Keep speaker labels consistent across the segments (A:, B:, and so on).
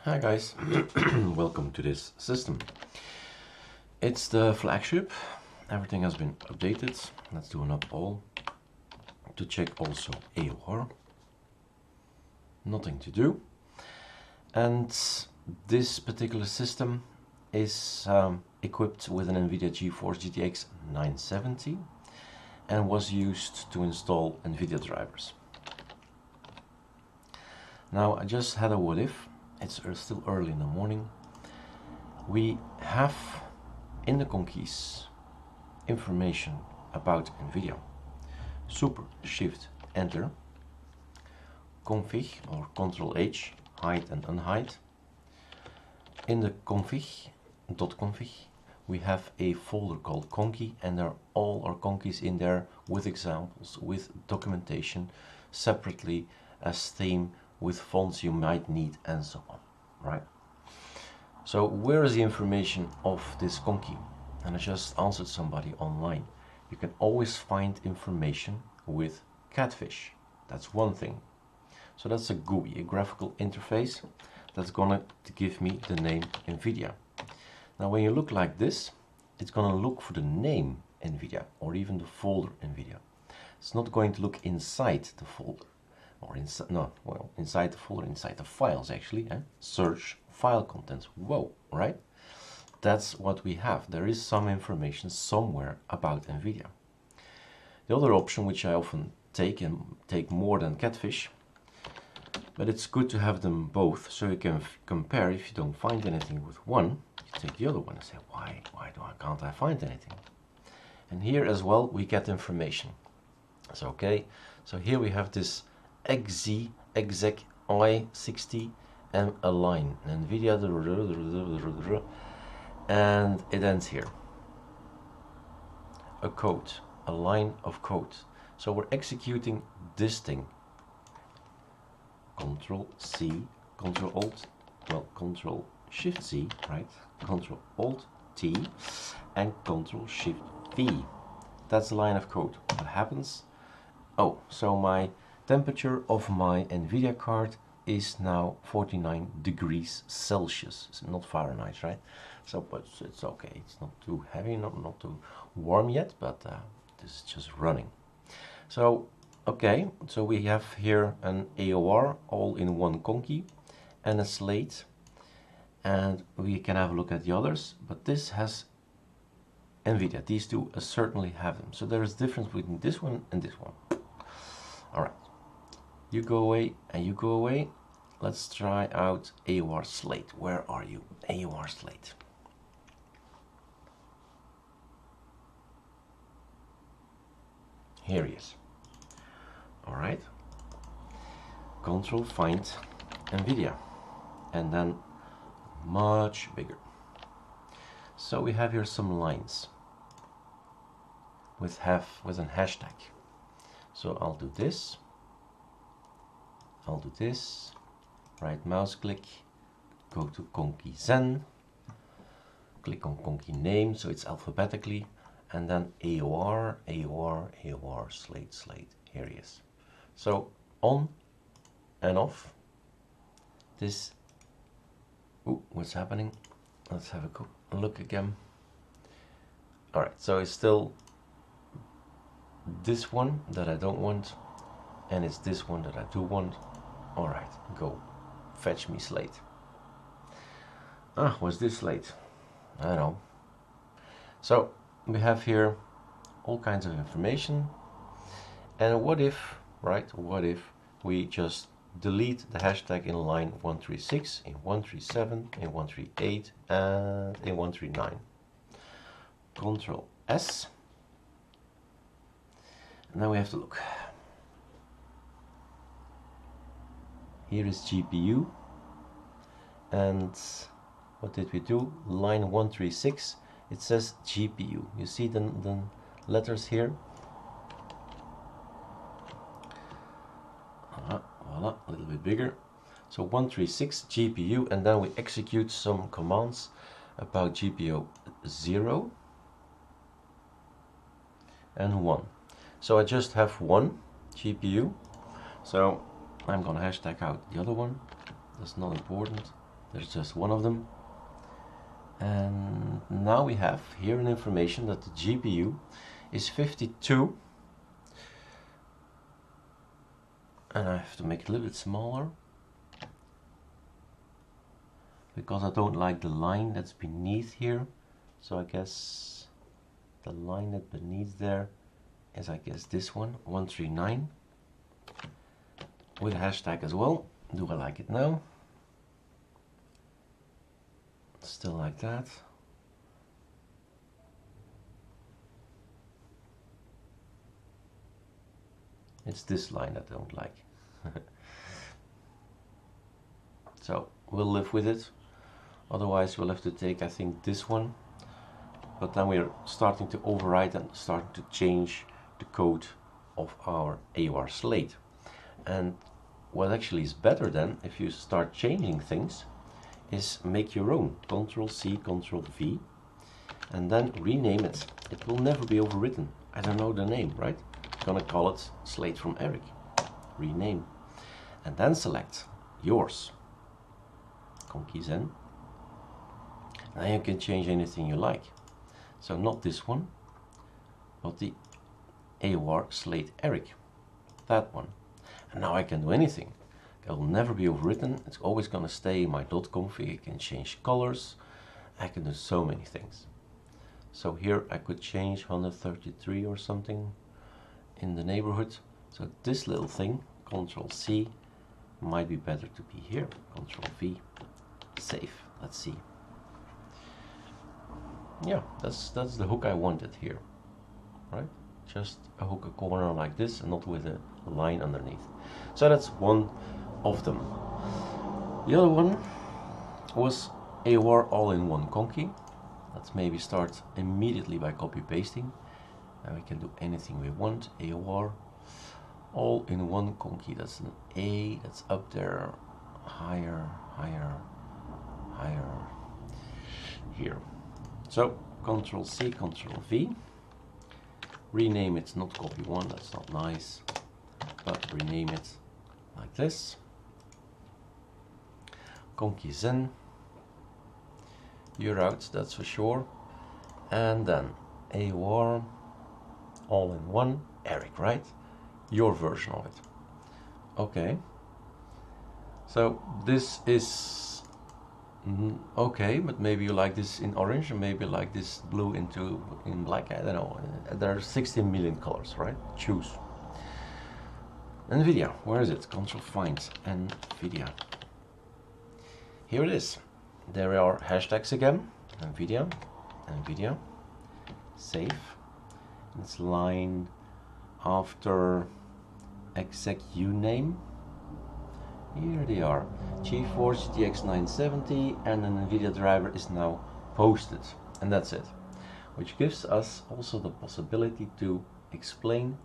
A: Hi guys, welcome to this system. It's the flagship, everything has been updated. Let's do an up all to check also AOR. Nothing to do. And this particular system is equipped with an Nvidia GeForce GTX 970 and was used to install Nvidia drivers. Now I just had a what if. It's still early in the morning. We have in the Conkies information about Nvidia. Super Shift Enter, config or Control H, hide and unhide. In the config.config we have a folder called Conky, and there are all our Conkies in there with examples, with documentation, separately as theme, with fonts you might need and so on, right? So where is the information of this Conky? And I just answered somebody online. You can always find information with Catfish. That's one thing. So that's a GUI, a graphical interface, that's gonna give me the name Nvidia. Now when you look like this, it's gonna look for the name Nvidia or even the folder Nvidia. It's not going to look inside the folder. Or inside, no, well, inside the folder, inside the files actually, search file contents. Whoa, right? That's what we have. There is some information somewhere about Nvidia. The other option, which I often take, and take more than Catfish, but it's good to have them both so you can compare. If you don't find anything with one, you take the other one and say, why can't I find anything? And here as well we get information. So okay, so here we have this XZ exec i60 and align Nvidia, and it ends here. A code, a line of code. So we're executing this thing. Control C, Control Alt, well, Control Shift C, right? Control Alt T and Control Shift V. That's the line of code. What happens? Oh, so my temperature of my Nvidia card is now 49 degrees Celsius. It's not Fahrenheit, right? So, but it's okay. It's not too heavy, not too warm yet, but this is just running. So, okay, so we have here an AOR all in one Conky and a slate, and we can have a look at the others, but this has Nvidia. These two certainly have them. So there is difference between this one and this one. All right. You go away and you go away. Let's try out AOR slate. Where are you? AOR slate. Here he is. All right. Control find Nvidia, and then much bigger. So we have here some lines with an hashtag. So I'll do this. I'll do this, right mouse click, go to Conkies and, click on Conky name, so it's alphabetically, and then AOR, AOR, AOR, slate, slate, here he is. So on and off, this, ooh, what's happening? Let's have a look again. All right, so it's still this one that I don't want, and it's this one that I do want. All right, go fetch me slate. Ah, what's this slate? I don't know. So we have here all kinds of information. And what if, right, what if we just delete the hashtag in line 136, in 137, in 138, and in 139. Control S. And now we have to look. Here is GPU, and what did we do? Line 136, it says GPU. You see the letters here? Voila, a little bit bigger. So 136 GPU, and then we execute some commands about GPU 0 and 1. So I just have one GPU, so I'm gonna hashtag out the other one. That's not important. There's just one of them. And now we have here an information that the GPU is 52, and I have to make it a little bit smaller because I don't like the line that's beneath here. So I guess the line that beneath there is, I guess, this one, 139, with a hashtag as well. Do I like it now? Still like that. It's this line that I don't like. So we'll live with it. Otherwise we'll have to take, I think, this one. But then we're starting to overwrite and starting to change the code of our AOR slate. And what actually is better then, if you start changing things, is make your own. Ctrl-C, Ctrl-V, and then rename it. It will never be overwritten. I don't know the name, right? I'm gonna call it Slate from Eric. Rename. And then select yours. Conkies and. Now you can change anything you like. So not this one, but the AOR Slate Eric. That one. And now I can do anything. It will never be overwritten. It's always going to stay in my .config. I can change colors. I can do so many things. So here I could change 133 or something in the neighborhood. So this little thing, Ctrl-C, might be better to be here. Ctrl-V, save. Let's see. Yeah, that's the hook I wanted here, right? Just a hook a corner like this and not with a line underneath. So that's one of them. The other one was AOR all-in-one Conky. Let's maybe start immediately by copy pasting. Now we can do anything we want. AOR all-in-one Conky. That's an A. That's up there. Higher, higher, higher. Here. So Ctrl-C, Ctrl-V. Rename it, not copy one. That's not nice. But rename it like this. Conkies and. You're out, that's for sure. And then AOR all-in-one Eric, right? Your version of it. Okay. So this is okay, but maybe you like this in orange, and maybe like this blue in black. I don't know. There are 16 million colors, right? Choose. Nvidia, where is it? Control find Nvidia. Here it is. There are hashtags again. Nvidia, Nvidia, save. It's line after exec uname. Here they are. GeForce GTX 970 and an Nvidia driver is now posted. And that's it. Which gives us also the possibility to explain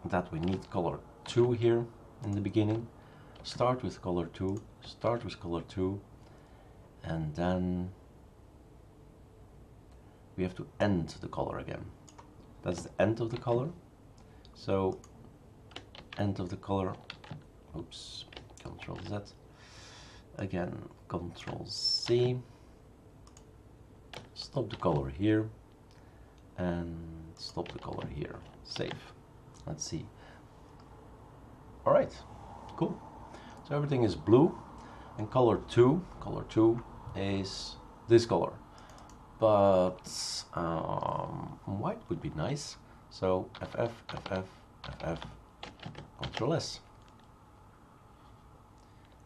A: that we need color 2 here in the beginning. Start with color 2, start with color 2, and then we have to end the color again. That's the end of the color. So end of the color, oops, Control Z, again Control C, stop the color here, and stop the color here, save. Let's see. Alright, cool. So everything is blue, and color 2 is this color. But white would be nice. So FF, FF, FF, Control S.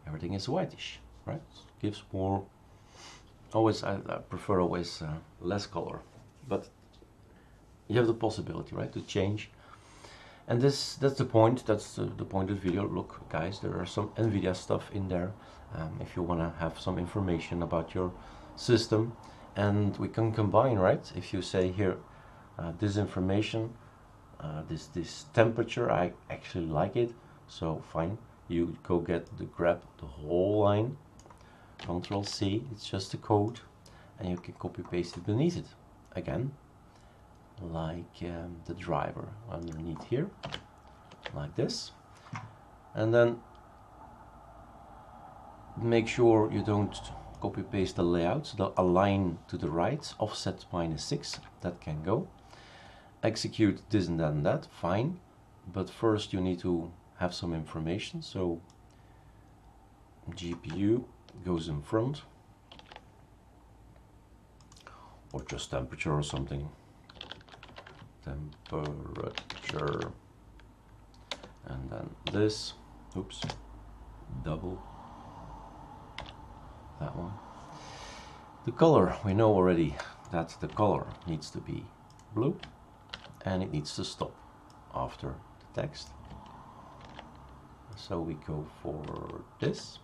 A: Everything is whitish, right? Gives more. Always, I prefer always less color, but you have the possibility, right, to change. And that's the point. That's the point of the video. Look, guys, there are some Nvidia stuff in there. If you want to have some information about your system, and we can combine, right? If you say here, this information, this temperature, I actually like it, so fine. You go grab the whole line, Control C. It's just the code, and you can copy paste it beneath it again. Like the driver underneath here, like this, and then make sure you don't copy paste the layout, so they'll align to the right, offset -6, that can go. Execute this and that, fine, but first you need to have some information, so GPU goes in front, or just temperature or something. Temperature, and then this, oops, double that one. The color, we know already that the color needs to be blue, and it needs to stop after the text. So we go for this.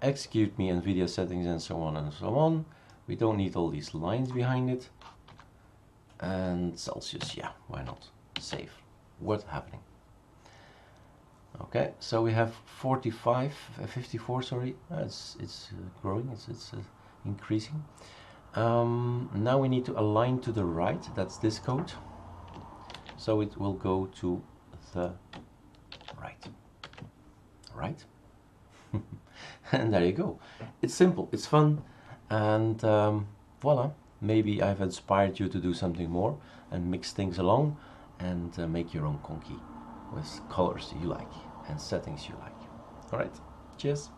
A: Execute me Nvidia settings and so on and so on. We don't need all these lines behind it. And Celsius, yeah, why not? Save. What's happening? Okay, so we have 54, sorry. It's growing, it's increasing. Now we need to align to the right, that's this code. So it will go to the right. Right? And there you go. It's simple, it's fun, and voila. Maybe I've inspired you to do something more and mix things along and make your own Conky with colors you like and settings you like. Alright, cheers.